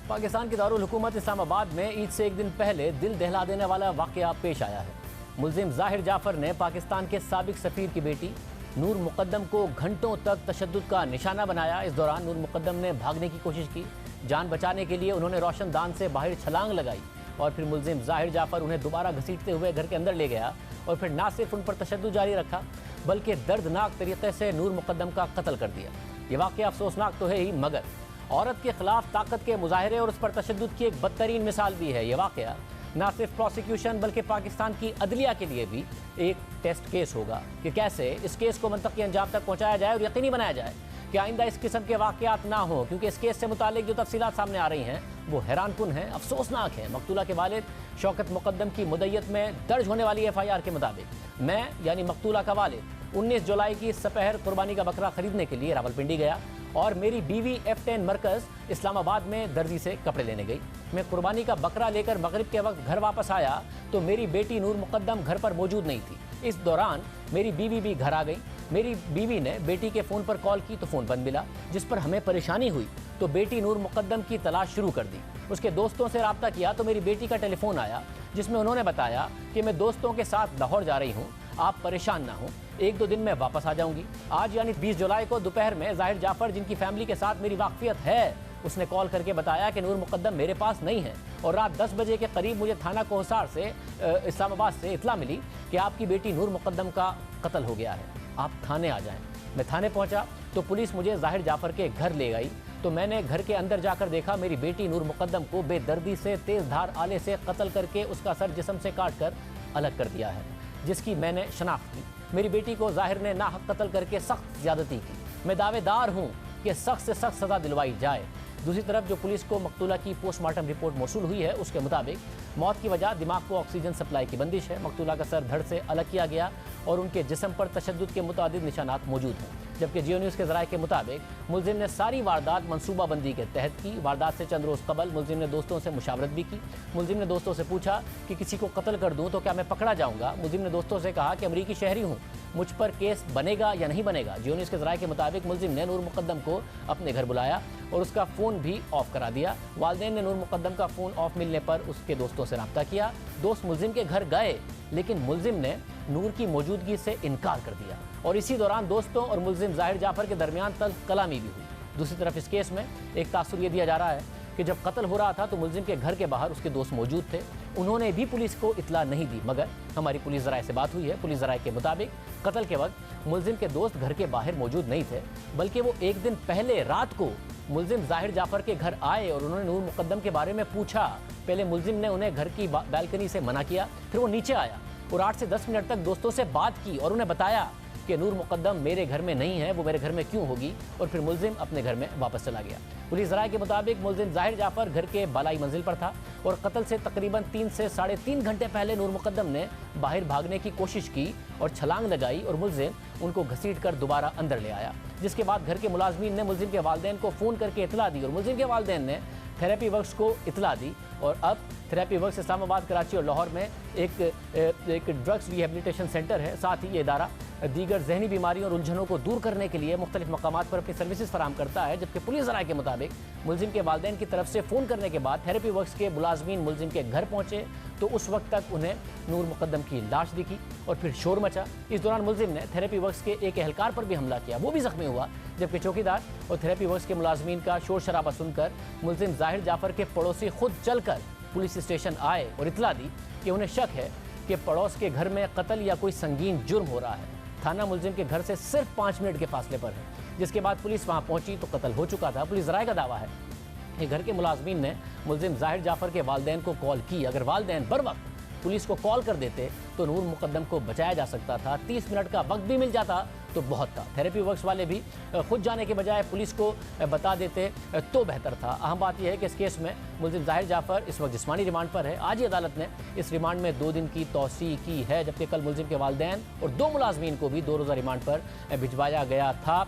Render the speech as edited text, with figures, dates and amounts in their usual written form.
पाकिस्तान के दारुल हुकूमत इस्लामाबाद में ईद से एक दिन पहले दिल दहला देने वाला वाक़या पेश आया है। मुल्जिम ज़ाहिर जाफ़र ने पाकिस्तान के साबिक सफ़ीर की बेटी नूर मुक़द्दम को घंटों तक तशद्दुद का निशाना बनाया। इस दौरान नूर मुक़द्दम ने भागने की कोशिश की। जान बचाने के लिए उन्होंने रोशनदान से बाहर छलांग लगाई और फिर मुल्जिम ज़ाहिर जाफ़र उन्हें दोबारा घसीटते हुए घर के अंदर ले गया और फिर ना सिर्फ उन पर तशद्दुद जारी रखा बल्कि दर्दनाक तरीके से नूर मुक़द्दम का कत्ल कर दिया। ये वाक़या अफसोसनाक तो है ही, मगर औरत के खिलाफ ताकत के मुजाहरे और उस पर तशद्दुद की एक बदतरीन मिसाल भी है। ये वाक़या ना सिर्फ प्रोसिक्यूशन बल्कि पाकिस्तान की अदलिया के लिए भी एक टेस्ट केस होगा कि कैसे इस केस को मंतकी अंजाम तक पहुँचाया जाए और यकीनी बनाया जाए कि आइंदा इस किस्म के वाक़यात ना हो, क्योंकि इस केस से मुतालिक जो तफसीलात सामने आ रही हैं वो हैरानकुन हैं, अफसोसनाक है। मकतूला के वालिद शौकत मुक़द्दम की मुद्दत में दर्ज होने वाली FIR के मुताबिक मैं यानी मकतूला का वालिद 19 जुलाई की सपहर कुर्बानी का बकरा खरीदने के लिए रावलपिंडी गया और मेरी बीवी F10 मरकज़ इस्लामाबाद में दर्जी से कपड़े लेने गई। मैं कुर्बानी का बकरा लेकर मगरिब के वक्त घर वापस आया तो मेरी बेटी नूर मुक़द्दम घर पर मौजूद नहीं थी। इस दौरान मेरी बीवी भी घर आ गई। मेरी बीवी ने बेटी के फ़ोन पर कॉल की तो फ़ोन बंद मिला, जिस पर हमें परेशानी हुई तो बेटी नूर मुक़द्दम की तलाश शुरू कर दी। उसके दोस्तों से रब्ता किया तो मेरी बेटी का टेलीफोन आया जिसमें उन्होंने बताया कि मैं दोस्तों के साथ लाहौर जा रही हूँ, आप परेशान ना हो, 1-2 दिन में वापस आ जाऊंगी। आज यानी 20 जुलाई को दोपहर में ज़ाहिर जाफ़र, जिनकी फैमिली के साथ मेरी वाक़फियत है, उसने कॉल करके बताया कि नूर मुक़द्दम मेरे पास नहीं है और रात 10 बजे के करीब मुझे थाना कोहसार से इस्लामाबाद से इत्तला मिली कि आपकी बेटी नूर मुक़द्दम का कत्ल हो गया है, आप थाने आ जाएं। मैं थाने पहुंचा तो पुलिस मुझे ज़ाहिर जाफ़र के घर ले गई तो मैंने घर के अंदर जाकर देखा मेरी बेटी नूर मुक़द्दम को बेदर्दी से तेज़ धार आले से कत्ल करके उसका सर जिस्म से काट कर अलग कर दिया है, जिसकी मैंने शनाख्त की। मेरी बेटी को ज़ाहिर ने नाहक कत्ल करके सख्त ज़्यादती की। मैं दावेदार हूँ कि सख्त से सख्त सज़ा दिलवाई जाए। दूसरी तरफ जो पुलिस को मकतूला की पोस्टमार्टम रिपोर्ट मौसूल हुई है उसके मुताबिक मौत की वजह दिमाग को ऑक्सीजन सप्लाई की बंदिश है। मकतूला का सर धड़ से अलग किया गया और उनके जिस्म पर तशद्दुद के मुतादिद निशानात मौजूद हैं। जबकि जियो न्यूज़ के ज़राए के मुताबिक मुल्जिम ने सारी वारदात मनसूबाबंदी के तहत की। वारदात से चंद रोज़ कबल मुल्जिम ने दोस्तों से मुशावरत भी की। मुल्जिम ने दोस्तों से पूछा कि किसी को कत्ल कर दूँ तो क्या मैं पकड़ा जाऊँगा। मुल्जिम ने दोस्तों से कहा कि अमरीकी शहरी हूँ, मुझ पर केस बनेगा या नहीं बनेगा। जियो न्यूज़ के ज़राए के मुताबिक मुल्जिम ने नूर मुक़द्दम को अपने घर बुलाया और उसका फ़ोन भी ऑफ करा दिया। वालिदैन ने नूर मुक़द्दम का फ़ोन ऑफ मिलने पर उसके दोस्तों से रब्ता किया। दोस्त मुल्जिम के घर गए लेकिन मुल्जिम ने नूर की मौजूदगी से इनकार कर दिया और इसी दौरान दोस्तों और मुल्जिम ज़ाहिर जाफ़र के दरमियान तल्ख़ कलामी भी हुई। दूसरी तरफ इस केस में एक तासुर ये दिया जा रहा है कि जब कत्ल हो रहा था तो मुल्जिम के घर के बाहर उसके दोस्त मौजूद थे। उन्होंने भी पुलिस को इत्तला नहीं दी, मगर हमारी पुलिस ज़राए से बात हुई है। पुलिस ज़राए के मुताबिक कत्ल के वक्त मुल्जिम के दोस्त घर के बाहर मौजूद नहीं थे, बल्कि वो एक दिन पहले रात को मुल्जिम ज़ाहिर जाफ़र के घर आए और उन्होंने नूर मुक़द्दम के बारे में पूछा। पहले मुल्जिम ने उन्हें घर की बालकनी से मना किया, फिर वो नीचे आया और 8 से 10 मिनट तक दोस्तों से बात की और उन्हें बताया कि नूर मुक़द्दम मेरे घर में नहीं है, वो मेरे घर में क्यों होगी, और फिर मुल्जिम अपने घर में वापस चला गया। पुलिस ज़राए के मुताबिक मुल्जिम ज़ाहिर जाफ़र घर के बालाई मंजिल पर था और कत्ल से तकरीबन 3 से 3.5 घंटे पहले नूर मुक़द्दम ने बाहर भागने की कोशिश की और छलांग लगाई और मुल्जिम उनको घसीट कर दोबारा अंदर ले आया, जिसके बाद घर के मुलाजमीन ने मुल्जिम के वालिदैन को फ़ोन करके इत्तला दी और मुल्जिम के वालिदैन ने थेरेपी वर्क्स को इत्तला दी और अब थेरेपी वर्क्स इस्लामाबाद, कराची और लाहौर में एक ड्रग्स रिहेबिलिटेशन सेंटर है। साथ ही ये इदारा दीगर जहनी बीमारियों और उलझनों को दूर करने के लिए मुख्तलिफ मकामात पर अपनी सर्विसेज फराहम करता है। जबकि पुलिस ज़राए के मुताबिक मुल्जिम के वालिदैन की तरफ से फ़ोन करने के बाद थेरेपी वर्क्स के मुलाजमीन मुल्जिम के घर पहुँचे तो उस वक्त तक उन्हें नूर मुक़द्दम की लाश दिखी और फिर शोर मचा। इस दौरान मुल्जिम ने थेरेपी वर्क्स के एक एहलकार पर भी हमला किया, वो भी ज़ख्मी हुआ। जबकि चौकीदार और थेरेपी वर्क्स के मुलाजमीन का शोर शराबा सुनकर मुल्जिम ज़ाहिर जाफ़र के पड़ोसी खुद चलकर पुलिस स्टेशन आए और इत्तला दी कि उन्हें शक है कि पड़ोस के घर में कत्ल या कोई संगीन जुर्म हो रहा है। थाना मुल्जिम के घर से सिर्फ 5 मिनट के फासले पर है, जिसके बाद पुलिस वहां पहुंची तो कत्ल हो चुका था। पुलिस ज़राए का दावा है कि घर के मुलाजमीन ने मुल्जिम ज़ाहिर जाफ़र के वालिदैन को कॉल की। अगर वालिदैन बर वक्त पुलिस को कॉल कर देते तो नूर मुक़द्दम को बचाया जा सकता था। 30 मिनट का वक्त भी मिल जाता तो बहुत था। थेरेपी वर्क्स वाले भी खुद जाने के बजाय पुलिस को बता देते तो बेहतर था। अहम बात यह है कि इस केस में मुल्जिम ज़ाहिर जाफ़र इस वक्त जिस्मानी रिमांड पर है। आज ही अदालत ने इस रिमांड में 2 दिन की तौसी की है, जबकि कल मुल्जिम के वालिदैन और 2 मुलाजमीन को भी 2 रोज़ा रिमांड पर भिजवाया गया था।